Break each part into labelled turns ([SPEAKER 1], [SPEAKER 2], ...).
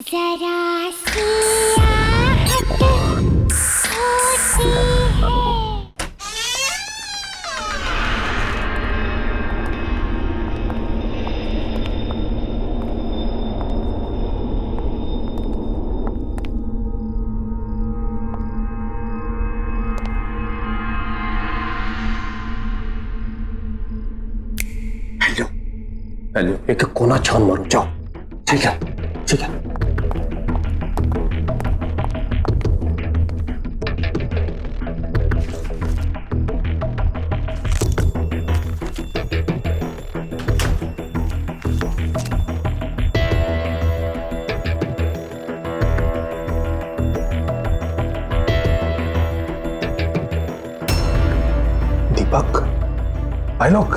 [SPEAKER 1] जरा सी आहट होती है।
[SPEAKER 2] हेलो हेलो, एक कोना छान मारो, जाओ। ठीक है ठीक है। दीपक, आलोक,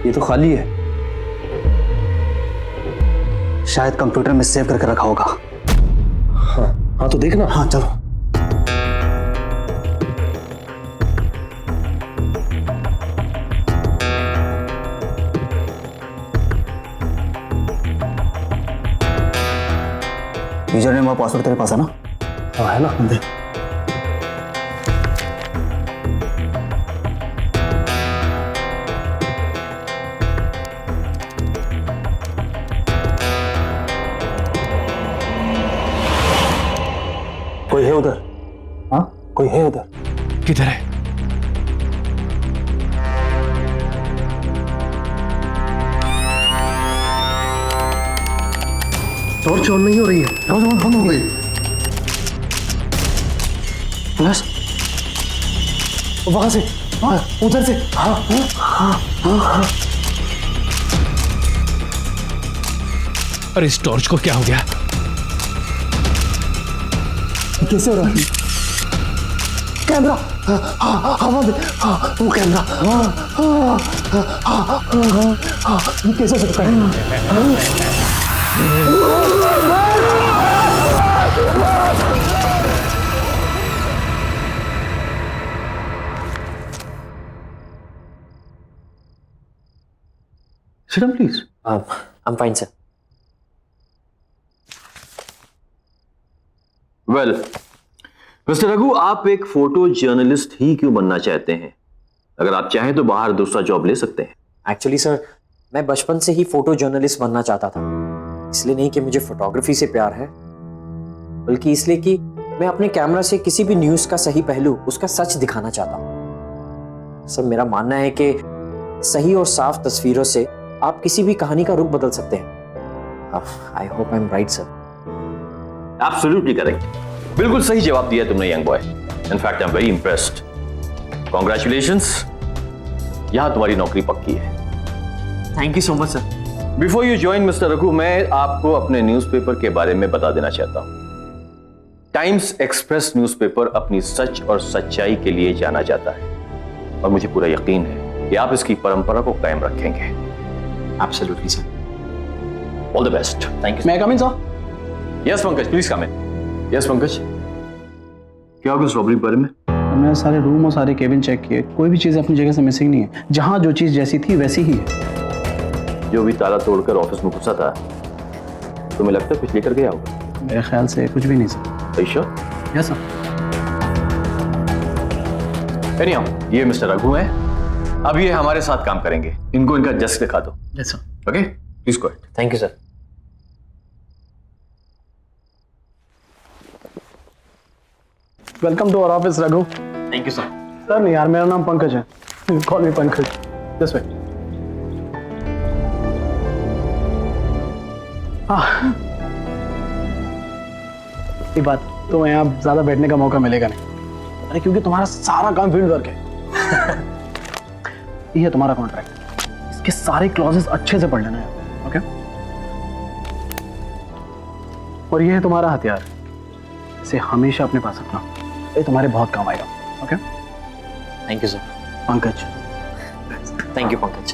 [SPEAKER 2] ये तो खाली है। शायद कंप्यूटर में सेव करके रखा होगा। हाँ हाँ, तो देखना। हाँ चलो। यूजर नेम और पासवर्ड तेरे पास है ना? हाँ है ना, दे। कोई है उधर? हाँ कोई है उधर?
[SPEAKER 3] किधर है?
[SPEAKER 2] टॉर्च ऑन नहीं हो रही है। टॉर्च ऑन बंद हो गई। बस वहां से, उधर से। हाँ हाँ हाँ हाँ।
[SPEAKER 3] अरे इस टॉर्च को क्या हो गया?
[SPEAKER 2] कैसे हो रहा है? कैमरा, हवा में, वो कैमरा, ये कैसे हो सकता है? Sit down, please.
[SPEAKER 4] I'm fine, sir.
[SPEAKER 5] Well mister Raghu, आप एक फोटो जर्नलिस्ट ही क्यों बनना चाहते हैं? अगर आप चाहें तो बाहर दूसरा जॉब ले सकते हैं।
[SPEAKER 4] एक्चुअली सर, मैं बचपन से ही फोटो जर्नलिस्ट बनना चाहता था। इसलिए नहीं कि मुझे फोटोग्राफी से प्यार है, बल्कि इसलिए कि मैं अपने कैमरा से किसी भी न्यूज का सही पहलू, उसका सच दिखाना चाहता हूँ। सर, मेरा मानना है कि सही और साफ तस्वीरों से आप किसी भी कहानी का रुख बदल सकते हैं। I hope I am right sir.
[SPEAKER 5] Absolutely correct, बिल्कुल सही जवाब दिया तुमने young boy. In fact I am very impressed. Congratulations, यहां तुम्हारी नौकरी पक्की है।
[SPEAKER 4] Thank you so much sir.
[SPEAKER 5] Before you join mister Raghu, मैं आपको अपने न्यूज़पेपर के बारे में बता देना चाहता हूं। टाइम्स एक्सप्रेस न्यूज़पेपर अपनी सच और सच्चाई के लिए जाना जाता है, और मुझे पूरा यकीन है कि आप इसकी परंपरा को कायम रखेंगे।
[SPEAKER 4] Absolutely sir.
[SPEAKER 5] All the best. Thank you.
[SPEAKER 2] मैं come in sir?
[SPEAKER 5] Yes Pankaj, please come in. Yes Pankaj, क्या होगा इस रॉबरी के बारे में?
[SPEAKER 6] मैंने सारे रूम और सारे केबिन चेक किए, कोई भी चीज़ अपनी जगह से मिसिंग नहीं है। जहाँ जो चीज़ जैसी थी वैसी ही है।
[SPEAKER 5] जो भी ताला तोड़कर ऑफिस में घुसा था, तुम्हें लगता है कुछ लेकर गया होगा?
[SPEAKER 6] मेरे ख्याल से कुछ भी नहीं sir.
[SPEAKER 5] Sure?
[SPEAKER 6] Yes sir.
[SPEAKER 5] Anyhow, ये मिस्टर रघु हैं। अब ये हमारे साथ काम करेंगे। इनको इनका डेस्क दिखा दो।
[SPEAKER 6] Yes sir.
[SPEAKER 5] Okay, please go ahead.
[SPEAKER 4] Thank you sir.
[SPEAKER 6] Welcome to our office Raghu.
[SPEAKER 4] Thank you sir.
[SPEAKER 6] Sir नहीं यार, मेरा नाम पंकज है। Call me Pankaj. This way. हाँ, ये बात तो यहाँ ज्यादा बैठने का मौका मिलेगा नहीं। अरे क्योंकि तुम्हारा सारा काम फील्ड वर्क है। ये है तुम्हारा कॉन्ट्रैक्ट, इसके सारे क्लॉजेस अच्छे से पढ़ लेना है। ओके? और ये है तुम्हारा हथियार, इसे हमेशा अपने पास रखना, ये तुम्हारे बहुत काम आएगा। Okay?
[SPEAKER 4] Thank you sir.
[SPEAKER 6] Pankaj.
[SPEAKER 4] Thank you Pankaj.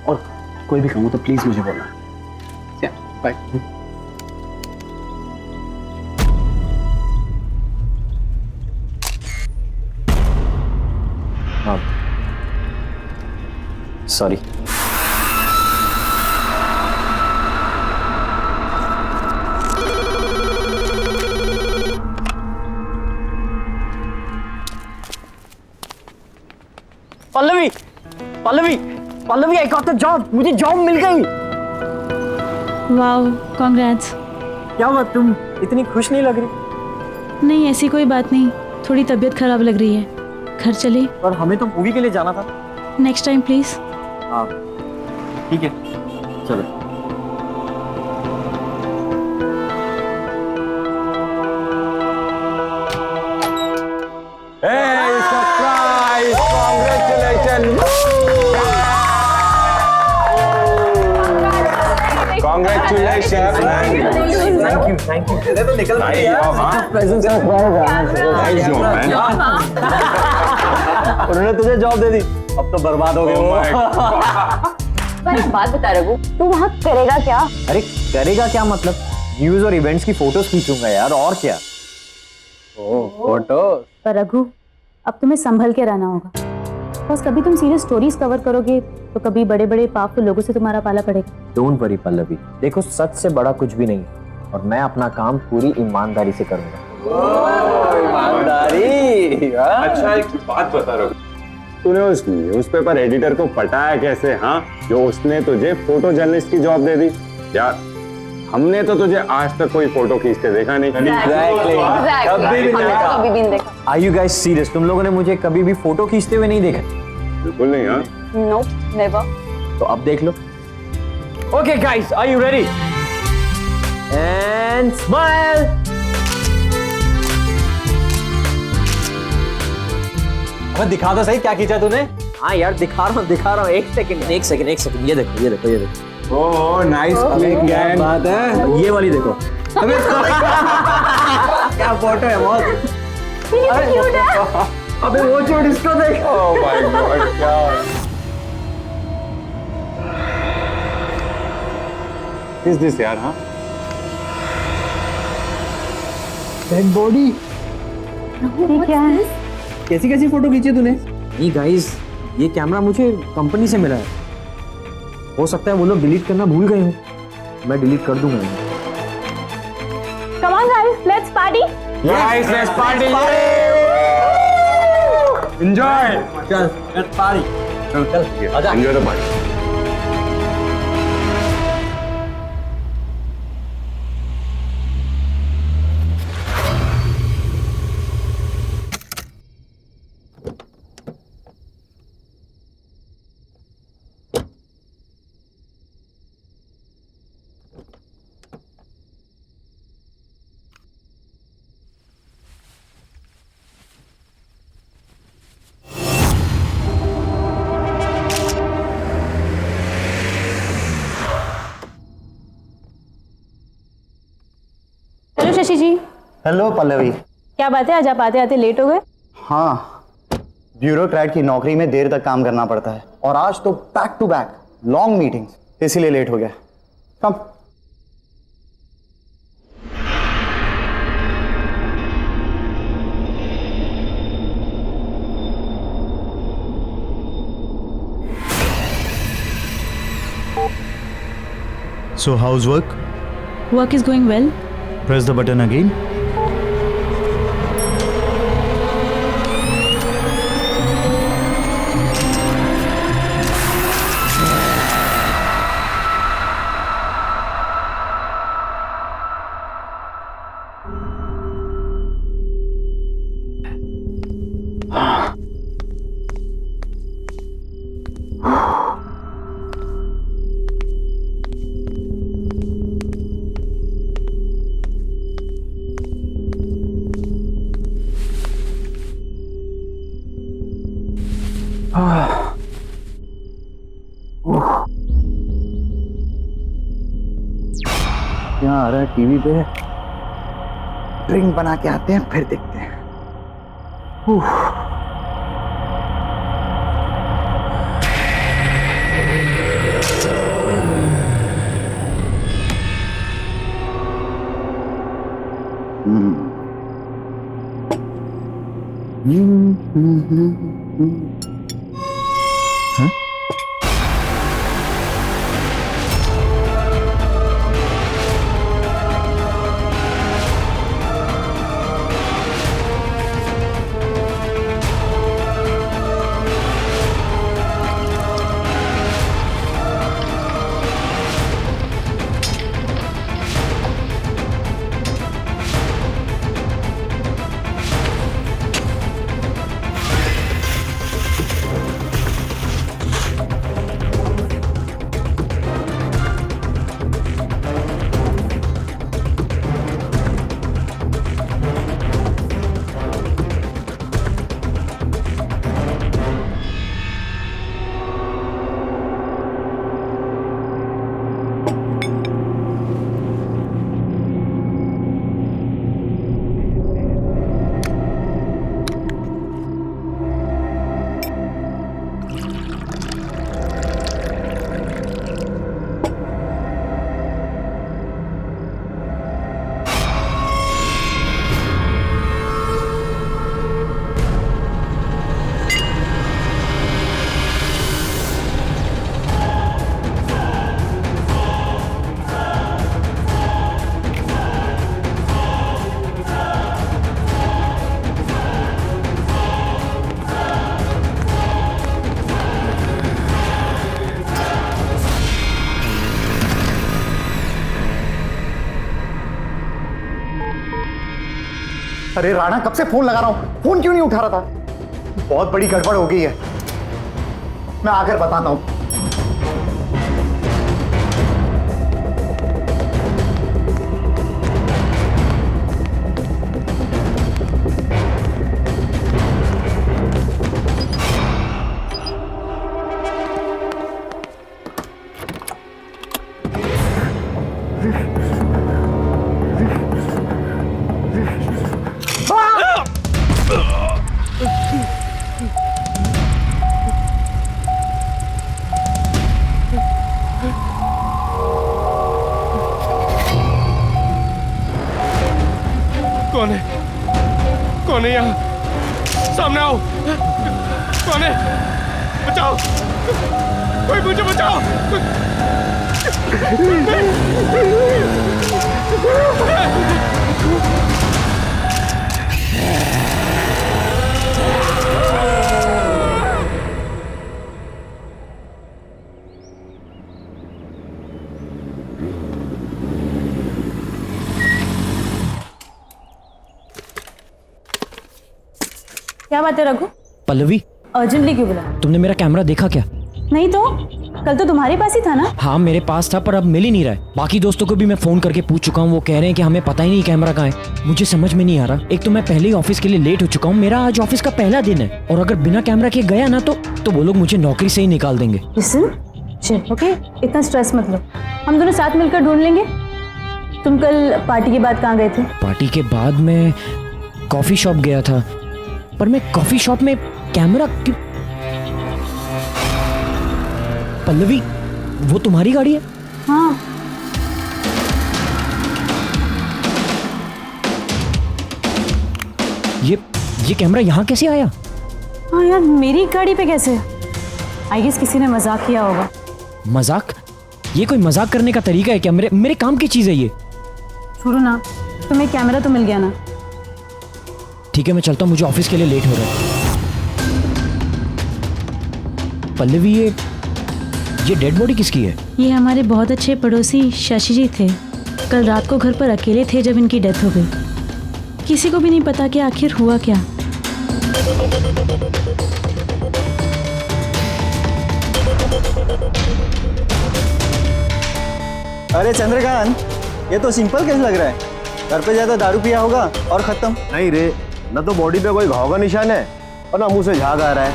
[SPEAKER 6] और कोई भी काम हो तो प्लीज मुझे बोलना। बाय।
[SPEAKER 4] हाँ sorry.
[SPEAKER 7] Pallavi Pallavi Pallavi, I got the job, मुझे जॉब मिल गई।
[SPEAKER 8] Wow, congrats.
[SPEAKER 7] क्या बात, तुम इतनी खुश नहीं लग रही?
[SPEAKER 8] नहीं, ऐसी कोई बात नहीं, थोड़ी तबीयत खराब लग रही है। घर चले?
[SPEAKER 7] पर हमें तो मूवी के लिए जाना था।
[SPEAKER 8] Next time please.
[SPEAKER 7] हाँ ठीक है, चलो। Thank you. तो निकल गई यार। उन्होंने तुझे जॉब दे दी, अब तो बर्बाद हो गए वो।
[SPEAKER 9] पर एक बात बता रघु, तू वहाँ करेगा क्या?
[SPEAKER 4] अरे करेगा क्या मतलब, न्यूज और इवेंट्स की फोटोज खींचूंगा यार, और क्या।
[SPEAKER 7] फोटो।
[SPEAKER 9] पर रघु, अब तुम्हें संभल के रहना होगा, बस कभी तुम सीरियस स्टोरीज कवर करोगे तो कभी बड़े बड़े पावरफुल लोगों से तुम्हारा पाला पड़ेगा।
[SPEAKER 4] डोंट वरी पल्लवी, देखो सच से बड़ा कुछ भी नहीं और मैं अपना काम पूरी ईमानदारी से करूंगा।
[SPEAKER 7] ईमानदारी।
[SPEAKER 10] अच्छा एक बात बता रहा हूँ, तूने उस न्यूज़पेपर एडिटर को पटाया कैसे? हाँ, जो उसने तुझे फोटो जर्नलिस्ट की जॉब दे दी यार। हमने तो तुझे आज तक कोई फोटो खींचते देखा नहीं।
[SPEAKER 7] कभी भी नहीं देखा।
[SPEAKER 4] Are you guys serious? तुम लोगों ने मुझे कभी भी फोटो खींचते हुए नहीं देखा?
[SPEAKER 10] बिल्कुल नहीं। हाँ
[SPEAKER 9] नो, नेवर।
[SPEAKER 4] तो अब देख लो।
[SPEAKER 7] Okay guys, are you ready? And smile. अब दिखा दो सही, क्या खींचा तूने?
[SPEAKER 4] हाँ यार दिखा रहा हूँ। एक सेकंड, ये देखो।
[SPEAKER 10] Oh nice click man.
[SPEAKER 7] बात है,
[SPEAKER 4] ये वाली देखो।
[SPEAKER 7] क्या फोटो है बहुत। अबे वो चोट इसको देख।
[SPEAKER 10] ओह माय गॉड, क्या इज दिस यार? हाँ
[SPEAKER 6] डेड बॉडी।
[SPEAKER 9] क्या है?
[SPEAKER 7] कैसी कैसी फोटो खींची तूने?
[SPEAKER 4] नहीं गाइस, ये कैमरा मुझे कंपनी से मिला है। हो सकता है वो लोग डिलीट करना भूल गए हो, मैं डिलीट कर दूंगा।
[SPEAKER 9] Come on guys, let's party.
[SPEAKER 10] Guys let's party. Enjoy.
[SPEAKER 7] चल लेट्स पार्टी।
[SPEAKER 10] चल
[SPEAKER 7] आजा।
[SPEAKER 10] Enjoy the party.
[SPEAKER 9] Hello Shashi ji.
[SPEAKER 2] Hello Pallavi.
[SPEAKER 9] क्या बात है, आज आप आते आते लेट हो गए?
[SPEAKER 2] हाँ, ब्यूरोक्रेट की नौकरी में देर तक काम करना पड़ता है और आज तो back to back long meetings, इसीलिए लेट हो गया। कम।
[SPEAKER 11] So how's work?
[SPEAKER 8] Work is going well.
[SPEAKER 11] Press the button again.
[SPEAKER 2] यहाँ आ रहा है टीवी पे, ड्रिंक बना के आते हैं फिर देखते हैं। अरे राणा, कब से फोन लगा रहा हूं, फोन क्यों नहीं उठा रहा था? बहुत बड़ी गड़बड़ हो गई है, मैं आकर बताता हूं।
[SPEAKER 3] कौन है? कौन है यहाँ? सामने आओ। कौन है? बचाओ, कोई मुझे बचाओ।
[SPEAKER 9] क्या बात है रघु?
[SPEAKER 4] पल्लवी,
[SPEAKER 9] अर्जेंटली क्यों बुला?
[SPEAKER 4] तुमने मेरा कैमरा देखा क्या?
[SPEAKER 9] नहीं तो कल तो तुम्हारे पास ही था ना?
[SPEAKER 4] हाँ मेरे पास था, पर अब मिल ही नहीं रहा है। बाकी दोस्तों को भी मैं फोन करके पूछ चुका हूँ, वो कह रहे हैं कि हमें पता ही नहीं कैमरा कहाँ है। मुझे समझ में नहीं आ रहा। एक तो मैं पहले ही ऑफिस के लिए लेट हो चुका हूँ, मेरा आज ऑफिस का पहला दिन है, और अगर बिना कैमरा के गया ना तो वो लोग मुझे नौकरी से ही निकाल देंगे।
[SPEAKER 9] ओके, इतना स्ट्रेस मत लो, हम दोनों साथ मिलकर ढूंढ लेंगे। तुम कल पार्टी के बाद कहाँ गए थे?
[SPEAKER 4] पार्टी के बाद मैं कॉफी शॉप गया था, पर मैं कॉफी शॉप में कैमरा क्यों? पल्लवी, वो तुम्हारी गाड़ी है?
[SPEAKER 9] हाँ।
[SPEAKER 4] ये कैमरा यहाँ कैसे आया?
[SPEAKER 9] हाँ यार, मेरी गाड़ी पे कैसे? आई गेस किसी ने मजाक किया होगा।
[SPEAKER 4] मजाक? ये कोई मजाक करने का तरीका है क्या? मेरे काम की चीज है ये।
[SPEAKER 9] छोड़ो ना, तुम्हें कैमरा तो मिल गया ना।
[SPEAKER 4] ठीक है, मैं चलता हूँ, मुझे ऑफिस के लिए लेट हो रहा है। पल्लवी, ये डेड बॉडी किसकी है?
[SPEAKER 8] ये हमारे बहुत अच्छे पड़ोसी शशि जी थे। कल रात को घर पर अकेले थे जब इनकी डेथ हो गई। किसी को भी नहीं पता कि आखिर हुआ क्या।
[SPEAKER 2] अरे चंद्रकांत, ये तो सिंपल केस लग रहा है। घर पे ज्यादा दारू पिया होगा और खत्म।
[SPEAKER 5] नहीं रे, न तो बॉडी पे कोई घाव का निशान है और ना मुंह से झाग आ रहा है।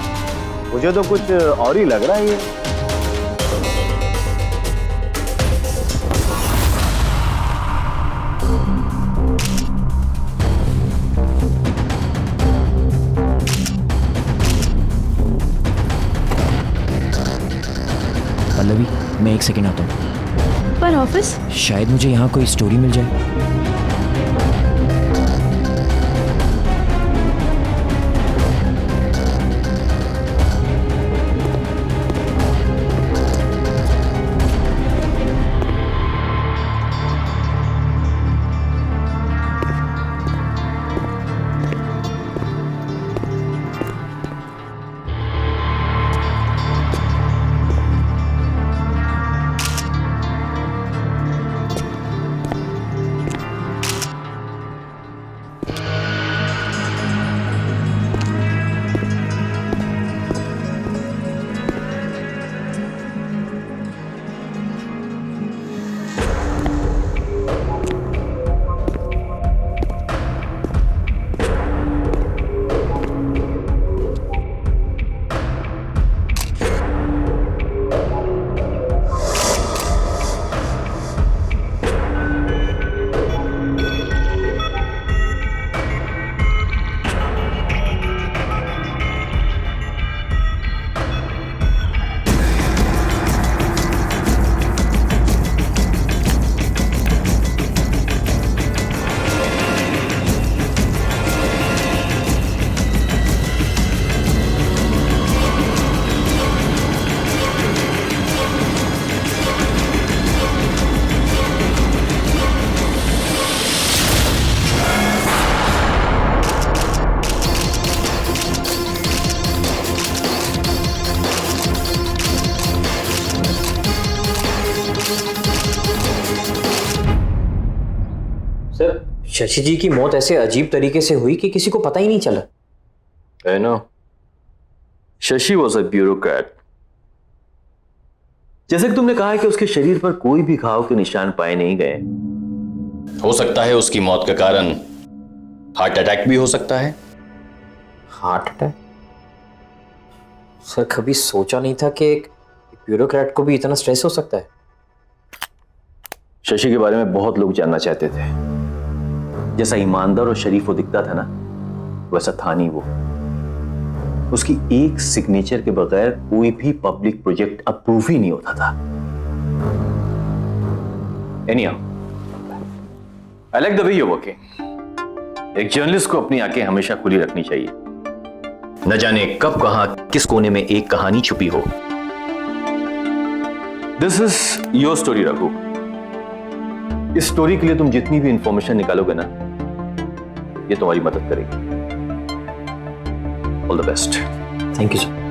[SPEAKER 5] मुझे तो कुछ और ही लग रहा है ये।
[SPEAKER 4] पल्लवी, मैं एक सेकेंड आता हूँ।
[SPEAKER 8] पर ऑफिस?
[SPEAKER 4] शायद मुझे यहाँ कोई स्टोरी मिल जाए। शशि जी की मौत ऐसे अजीब तरीके से हुई कि किसी को पता ही नहीं चला।
[SPEAKER 5] I know. Shashi was a bureaucrat. जैसे कि तुमने कहा कि उसके शरीर पर कोई भी घाव के निशान पाए नहीं गए, हो सकता है उसकी मौत का कारण हार्ट अटैक भी हो सकता है।
[SPEAKER 4] Heart attack? सर कभी सोचा नहीं था कि एक ब्यूरोक्रेट को भी इतना स्ट्रेस हो सकता है।
[SPEAKER 5] शशि के बारे में बहुत लोग जानना चाहते थे। जैसा ईमानदार और शरीफ वो दिखता था ना, वैसा था नहीं वो। उसकी एक सिग्नेचर के बगैर कोई भी पब्लिक प्रोजेक्ट अप्रूव ही नहीं होता था। Anyhow, I like the way you're working. एक जर्नलिस्ट को अपनी आंखें हमेशा खुली रखनी चाहिए। न जाने कब कहां किस कोने में एक कहानी छुपी हो। This is your story Raghu. इस स्टोरी के लिए तुम जितनी भी इंफॉर्मेशन निकालोगे ना, ये तुम्हारी मदद करेगी। All the best.
[SPEAKER 4] Thank you sir.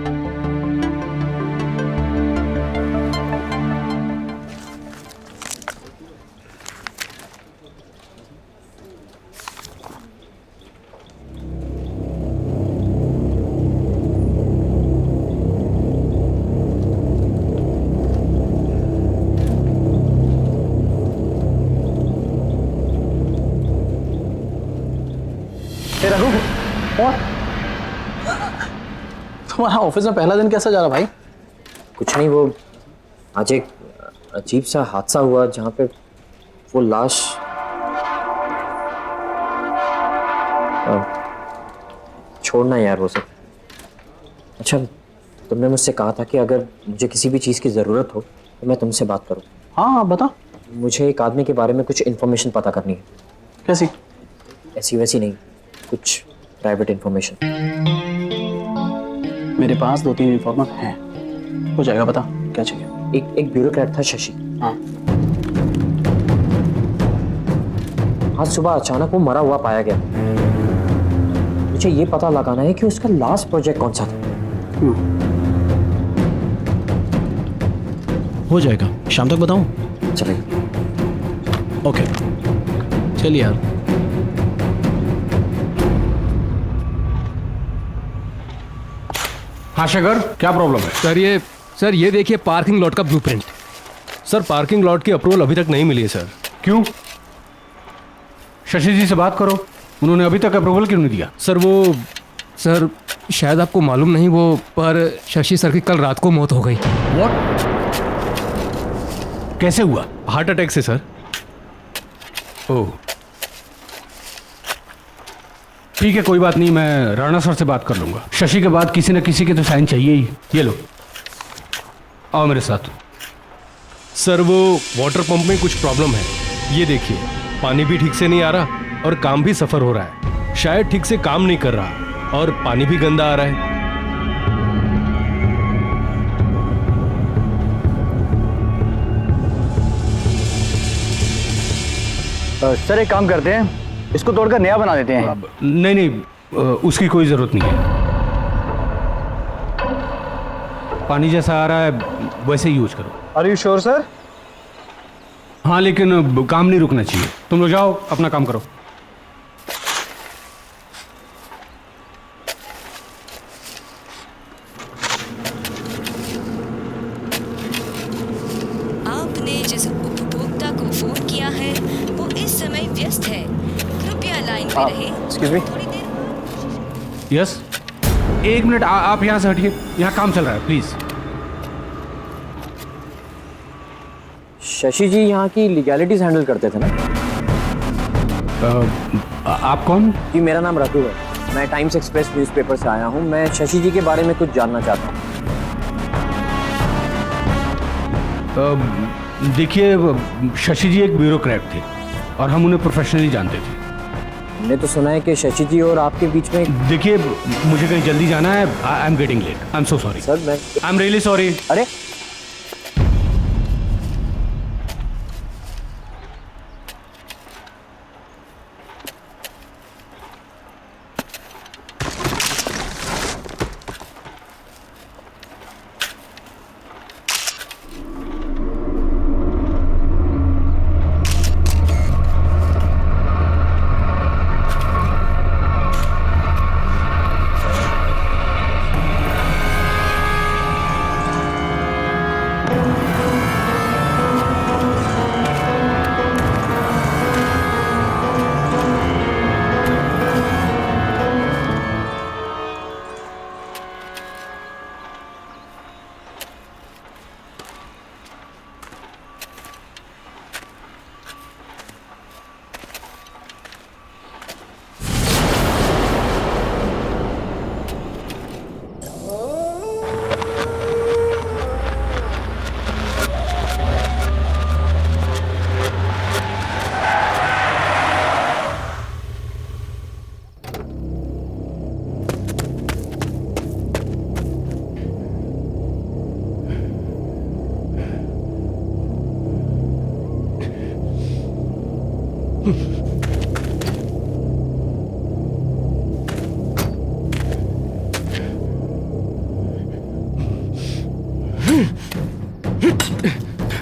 [SPEAKER 6] Raghu, और तुम्हारा ऑफिस में पहला दिन कैसा जा रहा भाई?
[SPEAKER 4] कुछ नहीं, वो आज एक अजीब सा हादसा हुआ जहां पे वो लाश छोड़ना यार वो सब। अच्छा, तुमने मुझसे कहा था कि अगर मुझे किसी भी चीज़ की ज़रूरत हो तो मैं तुमसे बात करूं।
[SPEAKER 6] हाँ बता।
[SPEAKER 4] मुझे एक आदमी के बारे में कुछ इन्फॉर्मेशन पता करनी है।
[SPEAKER 6] कैसी?
[SPEAKER 4] ऐसी वैसी नहीं, कुछ प्राइवेट इन्फॉर्मेशन।
[SPEAKER 6] मेरे पास 2-3 इन्फॉर्मर हैं, हो जाएगा। बता क्या चाहिए?
[SPEAKER 4] एक ब्यूरोक्रेट था शशि।
[SPEAKER 6] हाँ।
[SPEAKER 4] आज सुबह अचानक वो मरा हुआ पाया गया। मुझे ये पता लगाना है कि उसका लास्ट प्रोजेक्ट कौन सा था।
[SPEAKER 3] हो जाएगा, शाम तक बताऊं?
[SPEAKER 4] चलेगा।
[SPEAKER 3] ओके, चलिए यार।
[SPEAKER 12] हाँ शेखर, क्या प्रॉब्लम है?
[SPEAKER 3] सर ये देखिए पार्किंग लॉट का ब्लूप्रिंट। सर पार्किंग लॉट की अप्रूवल अभी तक नहीं मिली है सर।
[SPEAKER 12] क्यों? शशि जी से बात करो, उन्होंने अभी तक अप्रूवल क्यों नहीं दिया?
[SPEAKER 3] सर शायद आपको मालूम नहीं, वो पर शशि सर की कल रात को मौत हो गई।
[SPEAKER 12] व्हाट? कैसे हुआ?
[SPEAKER 3] हार्ट अटैक से सर।
[SPEAKER 12] ओह ठीक है, कोई बात नहीं, मैं राणा सर से बात कर लूंगा। शशि के बाद किसी न किसी के तो साइन चाहिए ही। ये लो, आओ मेरे साथ।
[SPEAKER 3] सर वो वाटर पंप में कुछ प्रॉब्लम है। ये देखिए, पानी भी ठीक से नहीं आ रहा और काम भी सफर हो रहा है। शायद ठीक से काम नहीं कर रहा और पानी भी गंदा आ रहा है।
[SPEAKER 2] सर एक काम करते हैं, इसको तोड़कर नया बना देते हैं।
[SPEAKER 12] नहीं, उसकी कोई जरूरत नहीं है। पानी जैसा आ रहा है वैसे ही यूज करो।
[SPEAKER 2] Are you sure sir?
[SPEAKER 12] हाँ, लेकिन काम नहीं रुकना चाहिए। तुम लोग जाओ, अपना काम करो।
[SPEAKER 13] आपने जिस उपभोक्ता को फोन किया है वो इस समय व्यस्त है, कृपया लाइन पे रहे।
[SPEAKER 2] Excuse me.
[SPEAKER 12] यस, एक मिनट, आप यहाँ से हटिए, यहाँ काम चल रहा है, प्लीज।
[SPEAKER 4] शशि जी यहाँ की लीगैलिटीज हैंडल करते थे ना?
[SPEAKER 12] आप कौन?
[SPEAKER 4] जी मेरा नाम रघु है, मैं टाइम्स एक्सप्रेस न्यूज़पेपर से आया हूँ। मैं शशि जी के बारे में कुछ जानना चाहता हूँ।
[SPEAKER 12] देखिए, शशि जी एक ब्यूरोक्रेट थे और हम उन्हें प्रोफेशनली जानते थे।
[SPEAKER 4] हमने तो सुना है कि शशि जी और आपके बीच में।
[SPEAKER 12] देखिए, मुझे कहीं जल्दी जाना है। I am getting late, I am so sorry
[SPEAKER 4] sir. मैं
[SPEAKER 12] आई एम रियली सॉरी।
[SPEAKER 4] अरे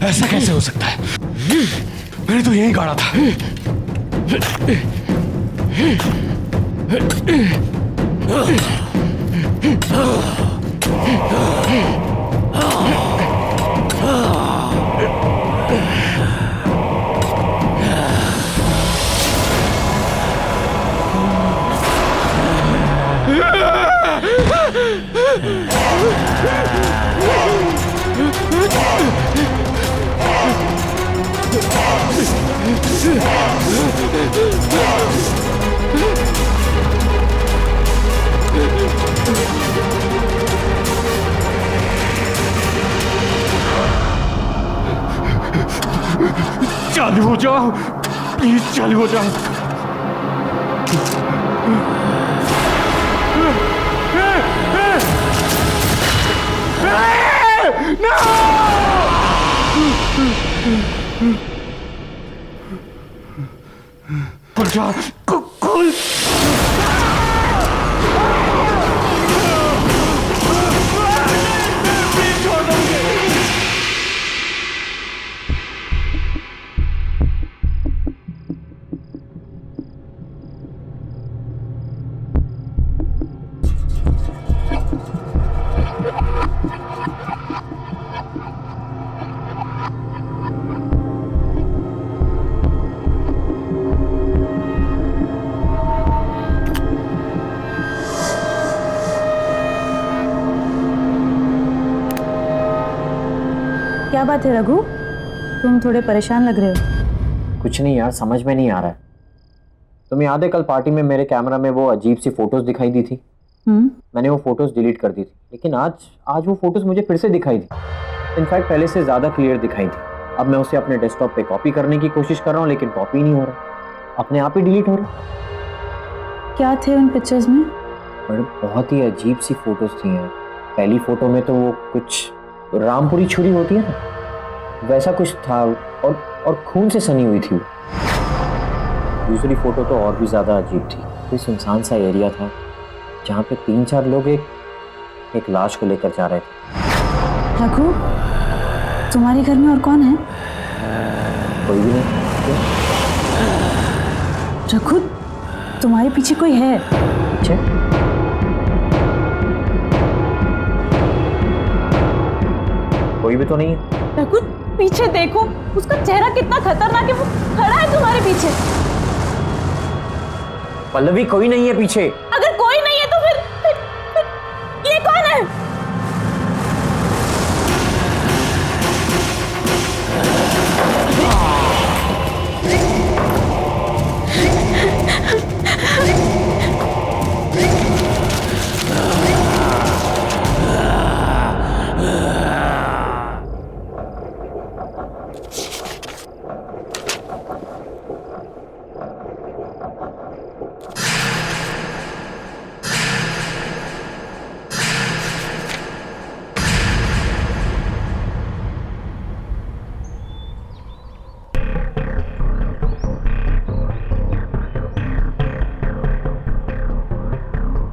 [SPEAKER 12] ऐसा कैसे हो सकता है? मैंने तो यही गाड़ा था। चालू हो जाओ प्लीज, चालू हो जाओ। खुल जा, खुल।
[SPEAKER 9] क्या बात है रघु, तुम थोड़े परेशान लग रहे हो।
[SPEAKER 4] कुछ नहीं यार, समझ में नहीं आ रहा है। तुम्हें याद है कल पार्टी में मेरे कैमरा में वो अजीब सी फोटोज दिखाई दी थी? मैंने वो फोटोज डिलीट कर दी थी, लेकिन आज वो फोटोज मुझे फिर से दिखाई दी। इनफैक्ट पहले से ज्यादा क्लियर दिखाई थी। अब मैं उसे अपने डेस्कटॉप पे कॉपी करने की कोशिश कर रहा हूँ, लेकिन कॉपी नहीं हो रहा, अपने आप ही डिलीट हो रहा।
[SPEAKER 9] क्या थे उन पिक्चर्स में?
[SPEAKER 4] बड़े बहुत ही अजीब सी फोटोज थी यार। पहली फोटो में तो वो कुछ रामपुरी छुरी होती है ना, वैसा कुछ था, और खून से सनी हुई थी। दूसरी फोटो तो और भी ज्यादा अजीब थी। कोई सुनसान सा एरिया था जहाँ पे 3-4 लोग एक लाश को लेकर जा रहे थे।
[SPEAKER 9] रघु, तुम्हारे घर में और कौन है?
[SPEAKER 4] कोई भी नहीं।
[SPEAKER 9] रघु, तुम्हारे पीछे कोई है?
[SPEAKER 4] पीछे? कोई भी तो नहीं है।
[SPEAKER 9] रघु, पीछे देखो, उसका चेहरा कितना खतरनाक है, वो खड़ा है तुम्हारे पीछे।
[SPEAKER 4] पल्लवी, कोई नहीं है पीछे।
[SPEAKER 9] अगर कोई नहीं है तो फिर ये कौन है?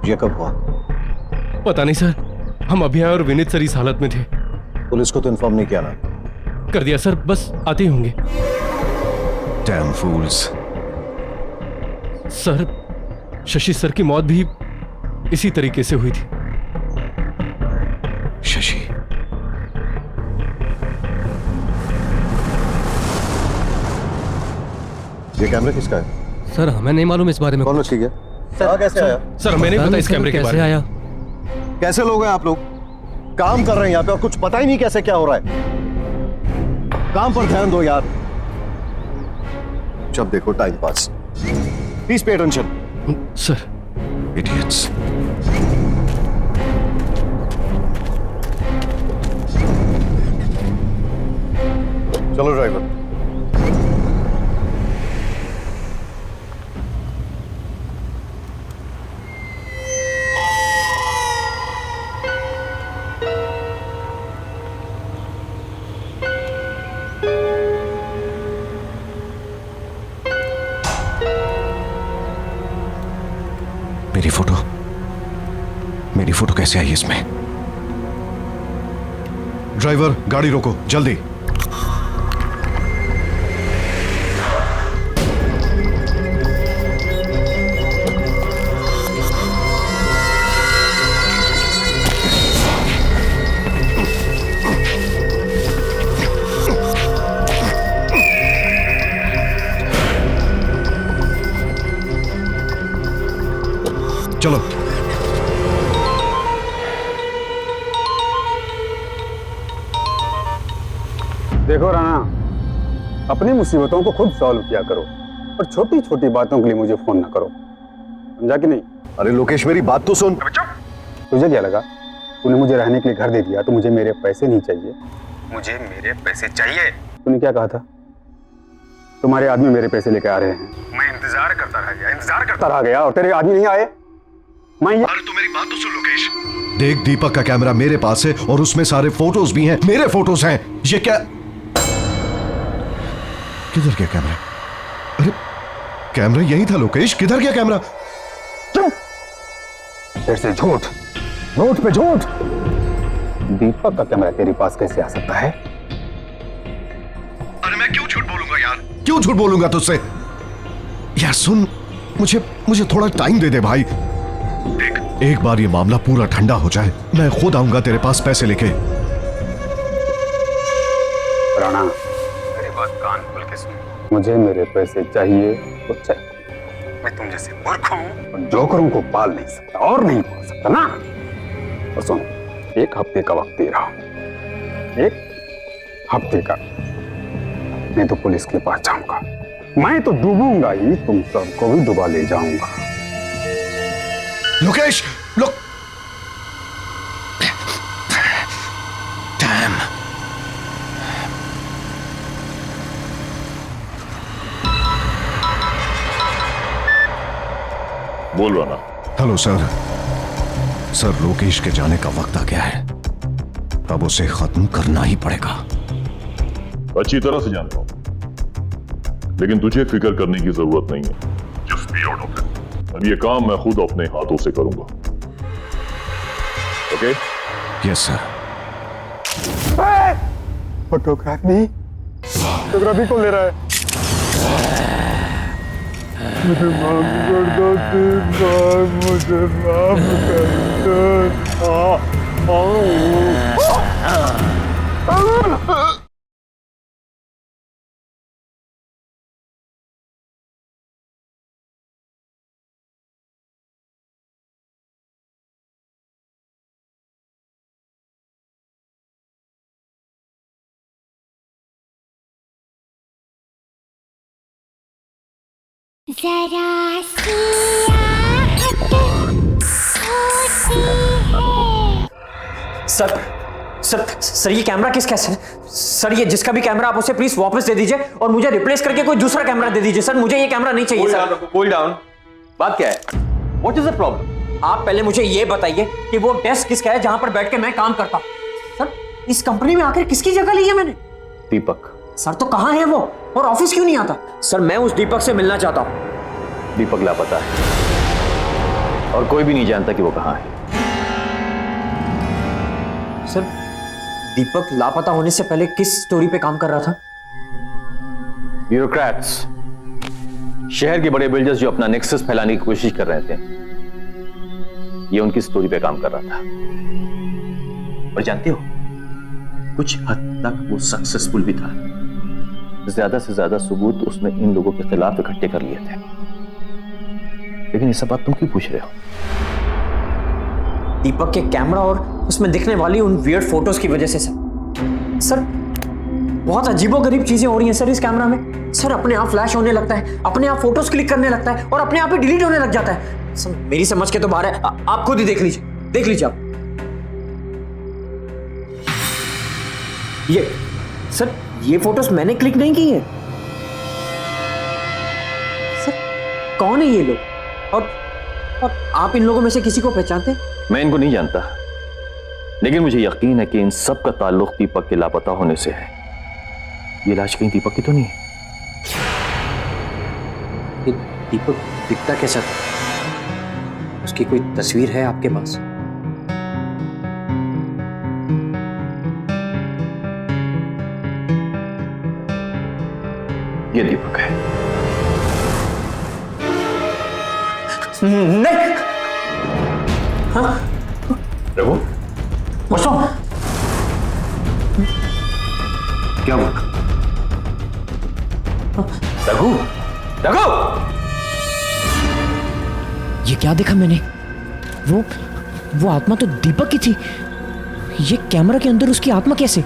[SPEAKER 14] ये कब हुआ?
[SPEAKER 3] पता नहीं सर, हम अभी आए और विनीत सर इस हालत में थे।
[SPEAKER 14] पुलिस को तो इन्फॉर्म नहीं किया ना?
[SPEAKER 3] कर दिया सर, बस आते ही होंगे।
[SPEAKER 14] Damn fools.
[SPEAKER 3] Sir, Shashi sir की मौत भी इसी तरीके से हुई थी।
[SPEAKER 14] शशि? ये कैमरा किसका है?
[SPEAKER 15] सर हमें नहीं मालूम इस बारे में।
[SPEAKER 14] कौन रखी गया? कैसे आया?
[SPEAKER 3] सर हमें नहीं पता इस कैमरे के बारे में।
[SPEAKER 15] आया?
[SPEAKER 14] कैसे लोग हैं आप लोग? काम कर रहे हैं यहाँ पे और कुछ पता ही नहीं कैसे क्या हो रहा है। काम पर ध्यान दो यार। जब देखो time pass. Please pay attention.
[SPEAKER 3] Sir.
[SPEAKER 14] Idiots. चलो ड्राइवर।
[SPEAKER 16] मेरी फोटो कैसे आई इसमें?
[SPEAKER 14] ड्राइवर गाड़ी रोको जल्दी।
[SPEAKER 10] देखो राणा, अपनी मुसीबतों को खुद सॉल्व किया करो और छोटी छोटी बातों के लिए मुझे फोन ना करो, समझा कि नहीं?
[SPEAKER 14] अरे लोकेश मेरी बात तो सुन।
[SPEAKER 10] तुझे क्या लगा तूने मुझे रहने के लिए घर दे दिया तो मुझे मेरे पैसे नहीं चाहिए? मुझे मेरे पैसे चाहिए। तूने क्या कहा था? तुम्हारे आदमी मेरे पैसे लेके आ रहे हैं। मैं इंतजार करता रह गया और तेरे आदमी नहीं आए।
[SPEAKER 14] अरे तू मेरी बात तो सुन लोकेश। देख, दीपक का कैमरा मेरे पास है और उसमें सारे फोटोज भी हैं, मेरे फोटोज हैं। ये क्या? किधर गया कैमरा? अरे कैमरा यही था लोकेश, किधर गया कैमरा?
[SPEAKER 10] तेरे से झूठ पे झूठ। दीपक का कैमरा तेरे पास कैसे आ सकता है?
[SPEAKER 14] अरे मैं क्यों झूठ बोलूंगा यार, क्यों झूठ बोलूंगा तुझसे? यार सुन, मुझे थोड़ा टाइम दे दे भाई। देख, एक बार ये मामला पूरा ठंडा हो जाए, मैं खुद आऊंगा तेरे पास पैसे लेके।
[SPEAKER 10] राणा, मेरी बात कान खोल के सुन। मुझे मेरे पैसे चाहिए तो चाहिए। मैं तुम जैसे मूर्ख हूं और जोकरों को पाल नहीं सकता और नहीं पाल सकता ना। और सुन, 1 हफ्ते का वक्त दे रहा हूं, 1 हफ्ते का, नहीं तो पुलिस के पास जाऊंगा। मैं तो डूबूंगा ही, तुम सबको भी डुबा ले जाऊंगा।
[SPEAKER 14] लोकेश, डैम।
[SPEAKER 15] बोल रहा ना।
[SPEAKER 14] हेलो सर, लोकेश के जाने का वक्त आ गया है, अब उसे खत्म करना ही पड़ेगा।
[SPEAKER 15] अच्छी तरह से जानता हूं, लेकिन तुझे फिक्र करने की जरूरत नहीं है। Just be out of it. अब ये काम मैं खुद अपने हाथों से करूंगा। ओके?
[SPEAKER 14] Yes sir.
[SPEAKER 10] फोटोग्राफी कौन ले रहा है? मुझे माफ कर दो, मुझे माफ कर दो।
[SPEAKER 1] जरा सी आहट होती है।
[SPEAKER 4] सर ये कैमरा किसका है सर? ये जिसका भी कैमरा आप उसे प्लीज वापस दे दीजिए और मुझे रिप्लेस करके कोई दूसरा कैमरा दे दीजिए। सर मुझे ये कैमरा नहीं चाहिए सर।
[SPEAKER 5] Cool down. बात क्या है? What is the problem?
[SPEAKER 4] आप पहले मुझे ये बताइए कि वो डेस्क किसका है जहां पर बैठ के मैं काम करता हूं। सर इस कंपनी में आखिर किसकी जगह ली है मैंने?
[SPEAKER 5] दीपक।
[SPEAKER 4] सर तो कहां है वो और ऑफिस क्यों नहीं आता? सर मैं उस दीपक से मिलना चाहता हूं।
[SPEAKER 5] दीपक लापता है और कोई भी नहीं जानता कि वो कहां है।
[SPEAKER 4] सर दीपक लापता होने से पहले किस स्टोरी पे काम कर रहा था?
[SPEAKER 5] ब्यूरोक्रेट्स, शहर के बड़े बिल्डर्स जो अपना नेक्सस फैलाने की कोशिश कर रहे थे, ये उनकी स्टोरी पे काम कर रहा था। और जानते हो, कुछ हद तक वो सक्सेसफुल भी था। ज्यादा से ज्यादा सबूत उसने इन लोगों के खिलाफ इकट्ठे कर लिए थे। लेकिन ये सब बात तुम क्यों पूछ रहे हो?
[SPEAKER 4] दीपक के कैमरा और उसमें दिखने वाली उन वियर्ड फोटोज की वजह से सर बहुत अजीबोगरीब चीजें हो रही हैं सर इस कैमरा में। सर अपने आप फ्लैश होने लगता है, अपने आप फोटोज क्लिक करने लगता है और अपने आप ही डिलीट होने लग जाता है। सर मेरी समझ के तो बाहर है, आप खुद ही देख लीजिए आप। ये सर ये फोटोज मैंने क्लिक नहीं की है। सर कौन है ये लोग और आप इन लोगों में से किसी को पहचानते?
[SPEAKER 5] मैं इनको नहीं जानता, लेकिन मुझे यकीन है कि इन सब का ताल्लुक दीपक के लापता होने से है। ये लाश कहीं दीपक की तो नहीं?
[SPEAKER 4] दीपक दिखता कैसा था? उसकी कोई तस्वीर है आपके पास?
[SPEAKER 5] ये दीपक है।
[SPEAKER 4] नहीं। हाँ?
[SPEAKER 5] रघु,
[SPEAKER 4] बसो।
[SPEAKER 5] क्या हुआ? रघु,
[SPEAKER 4] ये क्या देखा मैंने? वो आत्मा तो दीपक की थी। ये कैमरा के अंदर उसकी आत्मा कैसे?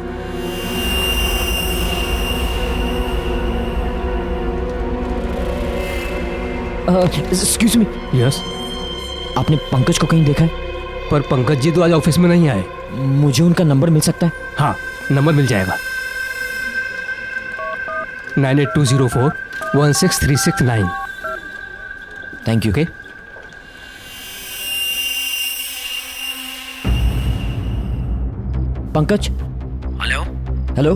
[SPEAKER 4] Excuse me.
[SPEAKER 12] यस।
[SPEAKER 4] आपने पंकज को कहीं देखा है?
[SPEAKER 12] पर पंकज जी तो आज ऑफिस में नहीं आए।
[SPEAKER 4] मुझे उनका नंबर मिल सकता है?
[SPEAKER 12] हाँ, नंबर मिल जाएगा। 9820416369।
[SPEAKER 4] Thank you.
[SPEAKER 12] Okay.
[SPEAKER 4] Pankaj. Hello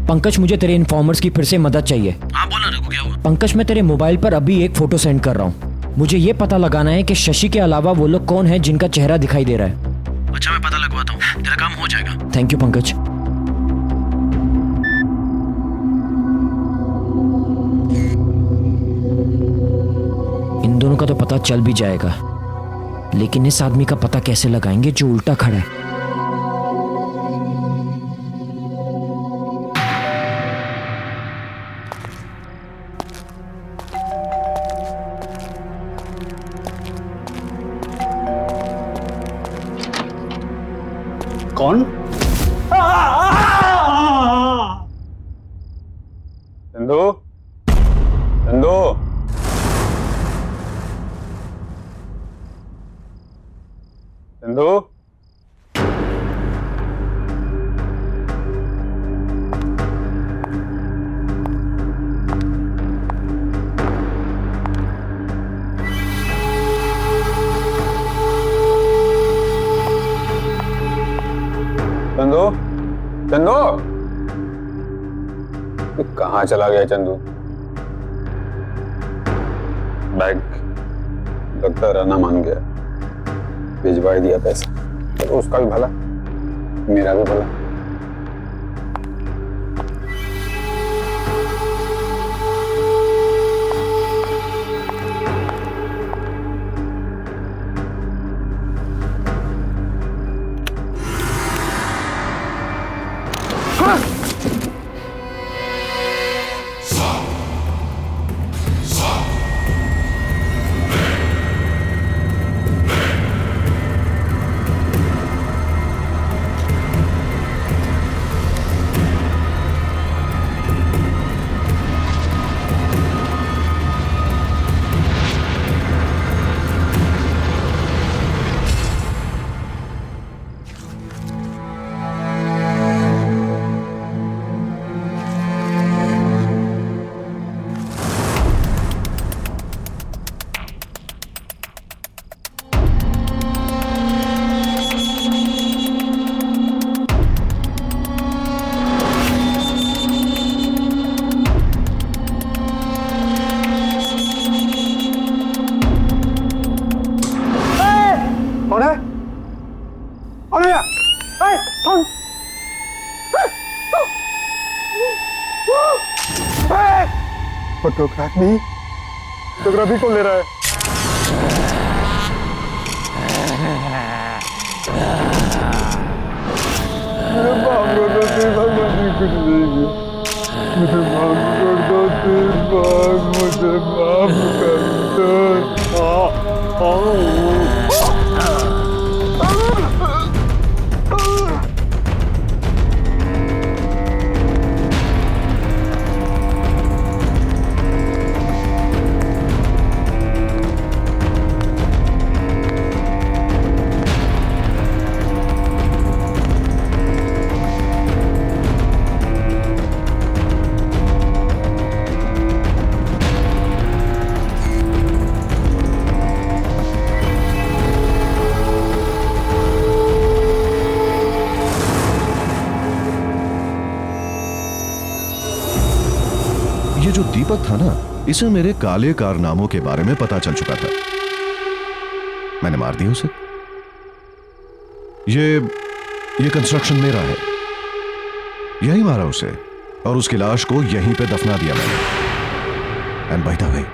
[SPEAKER 4] Pankaj, मुझे तेरे इन्फॉर्मर्स की फिर से मदद चाहिए।
[SPEAKER 12] हाँ बोला रघु, क्या हुआ?
[SPEAKER 4] पंकज, मैं तेरे मोबाइल पर अभी एक फोटो सेंड कर रहा हूँ। मुझे ये पता लगाना है कि शशि के अलावा वो लोग कौन है जिनका चेहरा दिखाई दे रहा है।
[SPEAKER 12] अच्छा, मैं पता लगवाता हूँ, तेरा काम हो जाएगा।
[SPEAKER 4] Thank you Pankaj. इन दोनों का तो पता चल भी जाएगा, लेकिन इस आदमी का पता कैसे लगाएंगे जो उल्टा खड़ा है?
[SPEAKER 6] कौन?
[SPEAKER 10] चंदू, चंदू, चंदू, चंदू, चंदू, तू कहाँ चला गया चंदू? बैग लगता रहना मान गया, भिजवा ही दिया पैसा। तो उसका भी भला, मेरा भी भला। फोटोग्राफी फोटोग्राफी कौन ले रहा है? मेरे बाप को तो तेरे भगवान ने कुछ नहीं किया। मुझे माफ कर दो, तेरे बाप मुझे माफ कर दो।
[SPEAKER 14] ये जो दीपक था ना, इसे मेरे काले कारनामों के बारे में पता चल चुका था। मैंने मार दिया उसे। ये कंस्ट्रक्शन मेरा है, यही मारा उसे और उसकी लाश को यहीं पे दफना दिया मैंने। एंड बाय द वे,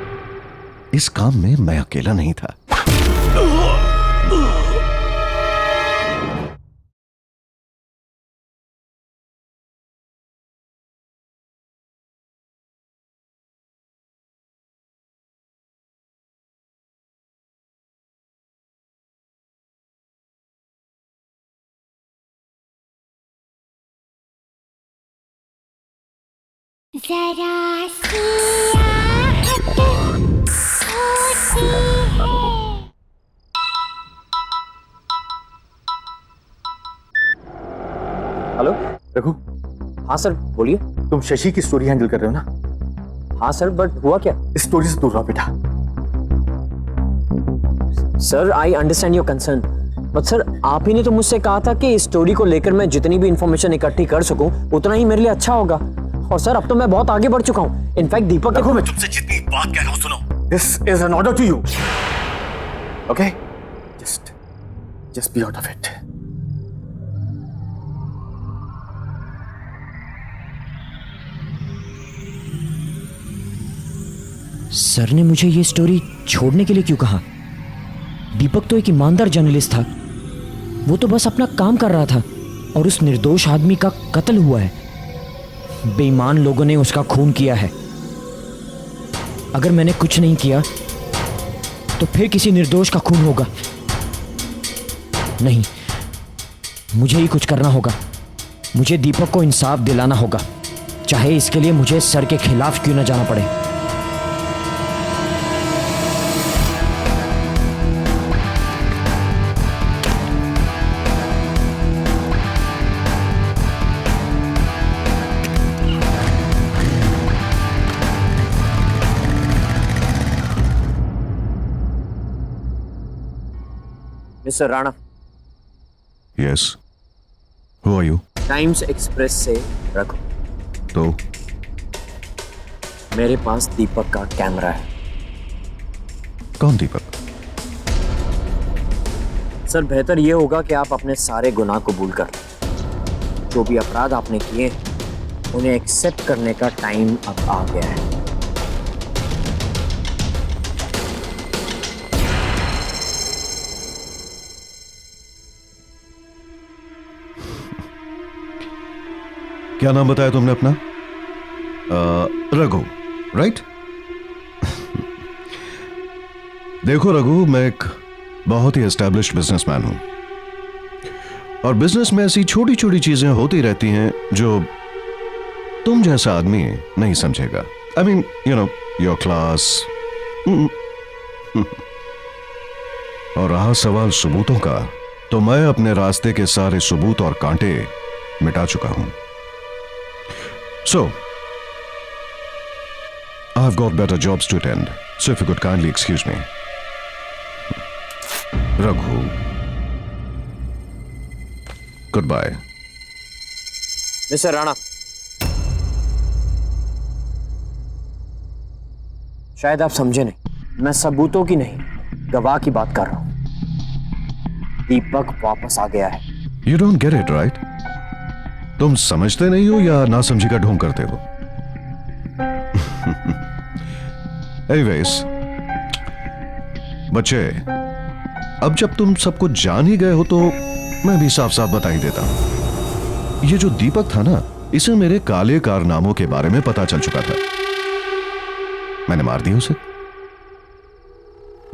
[SPEAKER 14] इस काम में मैं अकेला नहीं था।
[SPEAKER 1] जरा सी आहट
[SPEAKER 4] हेलो
[SPEAKER 5] रघु।
[SPEAKER 4] हाँ सर बोलिए।
[SPEAKER 5] तुम शशि की स्टोरी हैंडल कर रहे हो ना?
[SPEAKER 4] हाँ सर, बट हुआ क्या?
[SPEAKER 5] इस स्टोरी से दूर रहो बेटा।
[SPEAKER 4] Sir I understand your concern, but sir आप ही ने तो मुझसे कहा था कि इस स्टोरी को लेकर मैं जितनी भी इंफॉर्मेशन इकट्ठी कर सकूं उतना ही मेरे लिए अच्छा होगा। और सर अब तो मैं बहुत आगे बढ़ चुका हूं। इनफैक्ट दीपक
[SPEAKER 5] देखो, मैं तुमसे जितनी बात कह रहा हूं सुनो। This is an order to you, okay? Just be out of it.
[SPEAKER 4] Sir ने मुझे ये स्टोरी छोड़ने के लिए क्यों कहा? दीपक तो एक ईमानदार जर्नलिस्ट था, वो तो बस अपना काम कर रहा था और उस निर्दोष आदमी का कत्ल हुआ है। बेईमान लोगों ने उसका खून किया है। अगर मैंने कुछ नहीं किया तो फिर किसी निर्दोष का खून होगा। नहीं, मुझे ही कुछ करना होगा। मुझे दीपक को इंसाफ दिलाना होगा, चाहे इसके लिए मुझे सर के खिलाफ क्यों न जाना पड़े। Mister Rana.
[SPEAKER 14] Yes, who are you?
[SPEAKER 4] Times Express से रखो।
[SPEAKER 14] तो
[SPEAKER 4] मेरे पास दीपक का कैमरा है।
[SPEAKER 14] कौन दीपक?
[SPEAKER 4] सर बेहतर यह होगा कि आप अपने सारे गुनाह कबूल कर लें। जो भी अपराध आपने किए उन्हें एक्सेप्ट करने का टाइम अब आ गया है।
[SPEAKER 14] क्या नाम बताया तुमने अपना? रघु, राइट? देखो रघु, मैं एक बहुत ही एस्टैब्लिश्ड बिजनेसमैन हूं और बिजनेस में ऐसी छोटी छोटी चीजें होती रहती हैं जो तुम जैसा आदमी नहीं समझेगा। I mean you know your class. और रहा सवाल सबूतों का, तो मैं अपने रास्ते के सारे सबूत और कांटे मिटा चुका हूं। So, I've got better jobs to attend, so if you could kindly excuse me. Raghu. Goodbye.
[SPEAKER 4] Mister Rana, शायद आप समझे नहीं, मैं सबूतों की नहीं गवाह की बात कर रहा हूं। दीपक वापस आ गया है।
[SPEAKER 14] You don't get it, right? तुम समझते नहीं हो या नासमझी का ढोंग करते हो? Anyways, बच्चे, अब जब तुम सब कुछ जान ही गए हो तो मैं भी साफ साफ बता ही देता हूं। ये जो दीपक था ना, इसे मेरे काले कारनामों के बारे में पता चल चुका था। मैंने मार दिया उसे।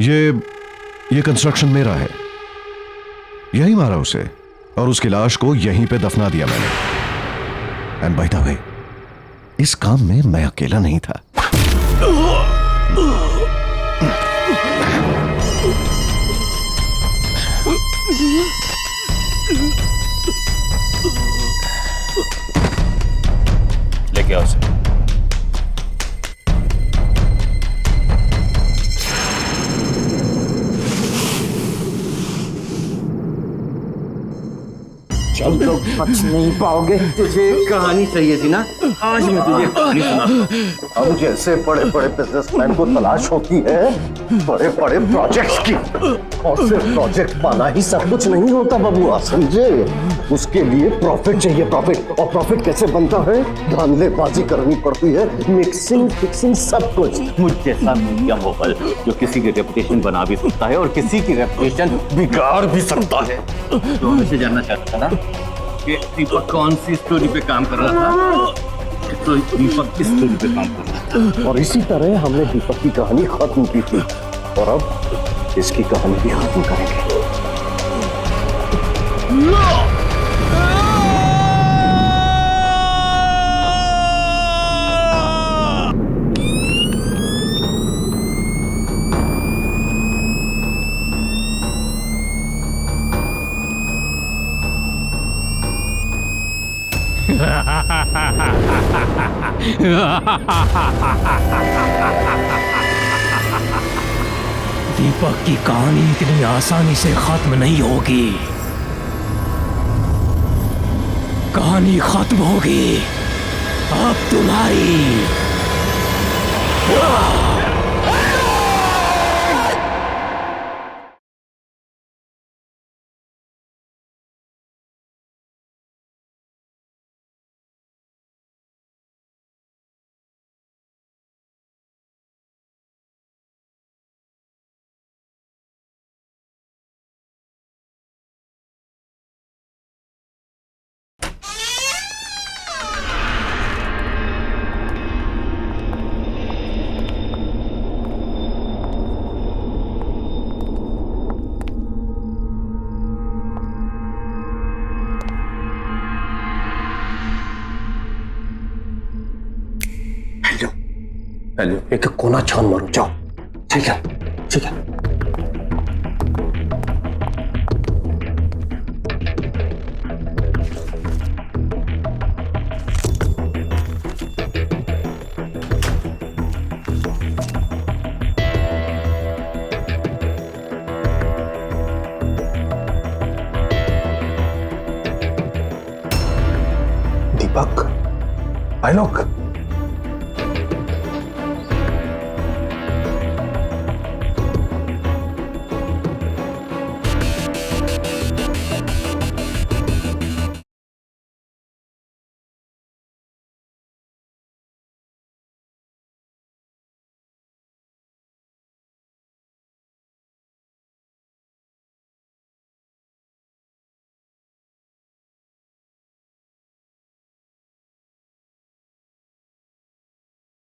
[SPEAKER 14] ये कंस्ट्रक्शन मेरा है, यही मारा उसे और उसकी लाश को यहीं पे दफना दिया मैंने। एंड बाय द वे, इस काम में मैं अकेला नहीं था।
[SPEAKER 5] लेके आओ उसे।
[SPEAKER 4] तुम लोग बच नहीं पाओगे।
[SPEAKER 5] तुझे कहानी चाहिए थी ना? आज मैं तुझे कहानी सुनाता हूं।
[SPEAKER 2] हम जैसे बड़े बड़े बिजनेसमैन को तलाश होती है बड़े बड़े प्रोजेक्ट्स की, और सिर्फ प्रोजेक्ट पाना ही सब कुछ नहीं होता बबुआ, समझे? उसके लिए प्रॉफिट चाहिए, प्रॉफिट। और प्रॉफिट कैसे बनता है? धांधलेबाजी करनी पड़ती है, मिक्सिंग फिक्सिंग सब कुछ।
[SPEAKER 5] मुझ जैसा मीडिया मोबाइल जो किसी की रेपुटेशन बना भी सकता है और किसी की रेपुटेशन बिगाड़ भी सकता है। तो हमें जानना चाहता था ना कि दीपक कौन सी स्टोरी पे काम कर रहा था? तो दीपक इस स्टोरी पे काम कर रहा था
[SPEAKER 2] और इसी तरह हमने दीपक की कहानी खत्म की थी और अब इसकी कहानी भी खत्म करेंगे।
[SPEAKER 17] दीपक की कहानी इतनी आसानी से खत्म नहीं होगी। कहानी खत्म होगी अब तुम्हारी।
[SPEAKER 2] हेलो, एक कोना छान मारो, जाओ। ठीक है, ठीक है। दीपक, आलोक।